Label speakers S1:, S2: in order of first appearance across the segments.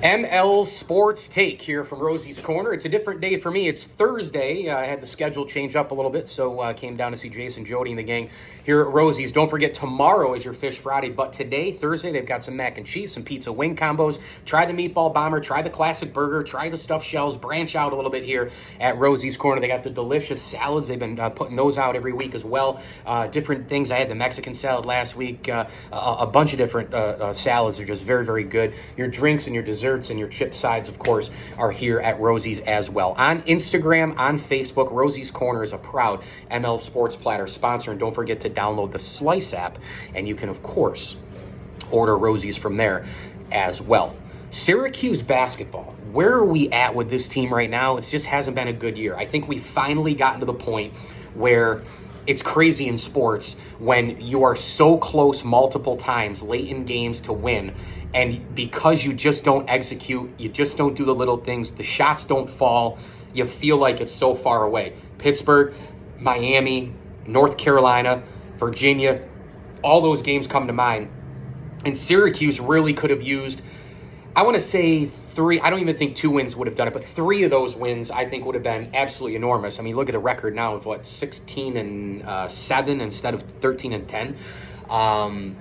S1: ML Sports Take here from Rosie's Corner. It's a different day for me. It's Thursday. I had the schedule change up a little bit, so I came down to see Jason, Jody, and the gang here at Rosie's. Don't forget, tomorrow is your Fish Friday, but today, Thursday, they've got some mac and cheese, some pizza wing combos. Try the meatball bomber, try the classic burger, try the stuffed shells, branch out a little bit here at Rosie's Corner. They got the delicious salads. They've been putting those out every week as well. Different things. I had the Mexican salad last week. A bunch of different salads are just very, very good. Your drinks and your desserts and your chip sides, of course, are here at Rosie's as well. On Instagram, on Facebook, Rosie's Corner is a proud ML Sports Platter sponsor. And don't forget to download the Slice app, and you can, of course, order Rosie's from there as well. Syracuse basketball, where are we at with this team right now? It just hasn't been a good year. I think we've finally gotten to the point where it's crazy in sports when you are so close multiple times late in games to win, and because you just don't execute, you just don't do the little things, the shots don't fall, you feel like it's so far away. Pittsburgh, Miami, North Carolina, Virginia, all those games come to mind. And Syracuse really could have used, I want to say three. I don't even think 2 wins would have done it, but 3 of those wins I think would have been absolutely enormous. I mean, look at a record now of 16-7 instead of 13-10.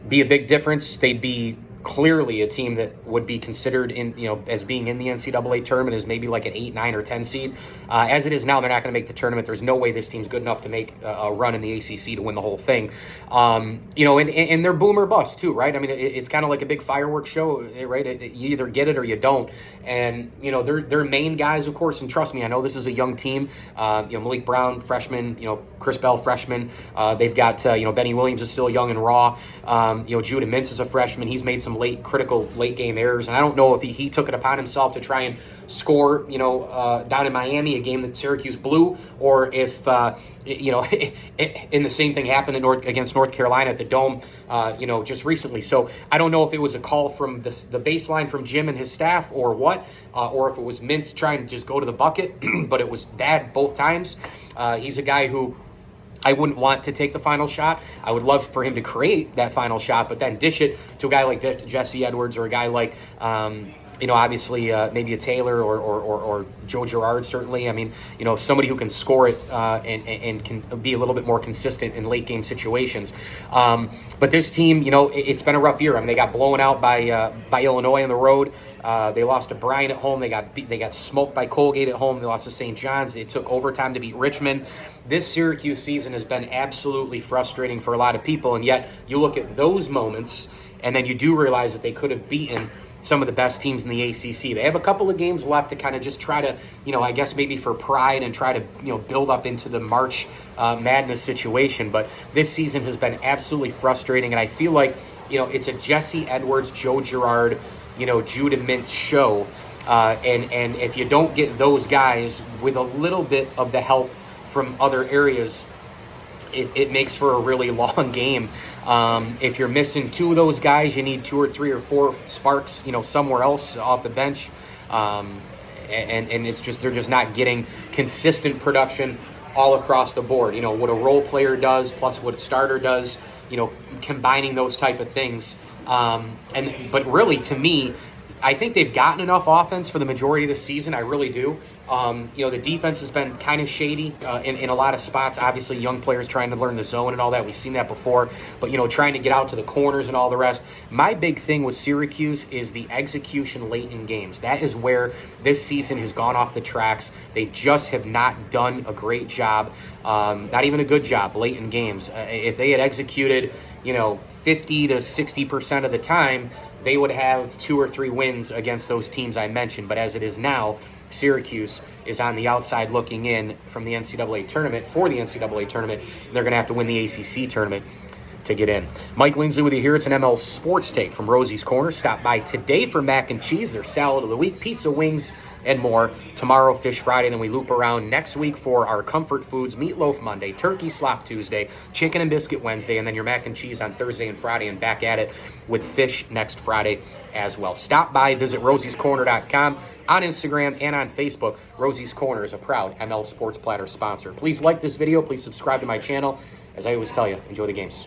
S1: Be a big difference. They'd be clearly a team that would be considered in, as being in the NCAA tournament as maybe like an 8, 9, or 10 seed. As it is now, they're not going to make the tournament. There's no way this team's good enough to make a run in the ACC to win the whole thing. And they're boom or bust too, right? I mean, it's kind of like a big fireworks show, right? You either get it or you don't. And, their main guys, of course, and trust me, I know this is a young team. Malik Brown, freshman, Chris Bell, freshman. They've got, Benny Williams is still young and raw. Judah Mintz is a freshman. He's made some critical late game errors, and I don't know if he took it upon himself to try and score, down in Miami, a game that Syracuse blew, or if and the same thing happened against North Carolina at the Dome, just recently. So I don't know if it was a call from the baseline from Jim and his staff, or what, or if it was Mintz trying to just go to the bucket, but it was bad both times. He's a guy who I wouldn't want to take the final shot. I would love for him to create that final shot, but then dish it to a guy like Jesse Edwards, or a guy like, obviously maybe a Taylor or Joe Girard, certainly. I mean, somebody who can score it and can be a little bit more consistent in late game situations. But this team, it's been a rough year. I mean, they got blown out by Illinois on the road. They lost to Bryant at home. They got smoked by Colgate at home. They lost to St. John's. It took overtime to beat Richmond. This Syracuse season has been absolutely frustrating for a lot of people, and yet you look at those moments, and then you do realize that they could have beaten some of the best teams in the ACC. They have a couple of games left to kind of just try to, I guess maybe for pride and try to, build up into the March Madness situation. But this season has been absolutely frustrating, and I feel like, it's a Jesse Edwards, Joe Girard, Judah Mintz show. And if you don't get those guys with a little bit of the help from other areas, it makes for a really long game. If you're missing 2 of those guys, you need 2 or 3 or 4 sparks, somewhere else off the bench. And it's just, they're just not getting consistent production all across the board. What a role player does plus what a starter does, combining those type of things. But really, to me, I think they've gotten enough offense for the majority of the season. I really do. The defense has been kind of shady in a lot of spots. Obviously, young players trying to learn the zone and all that. We've seen that before. But, trying to get out to the corners and all the rest. My big thing with Syracuse is the execution late in games. That is where this season has gone off the tracks. They just have not done a great job, not even a good job late in games. If they had executed, 50 to 60% of the time, they would have 2 or 3 wins against those teams I mentioned. But as it is now, Syracuse is on the outside looking in from the NCAA tournament, for the NCAA tournament. And they're going to have to win the ACC tournament to get in. Mike Lindsley with you here. It's an ML Sports Take from Rosie's Corner. Stop by today for mac and cheese, their salad of the week, pizza, wings, and more. Tomorrow, Fish Friday. Then we loop around next week for our comfort foods: meatloaf Monday, turkey slop Tuesday, chicken and biscuit Wednesday, and then your mac and cheese on Thursday and Friday, and back at it with fish next Friday as well. Stop by, visit rosiescorner.com, on Instagram and on Facebook. Rosie's Corner is a proud ML Sports Platter sponsor. Please like this video. Please subscribe to my channel. As I always tell you, enjoy the games.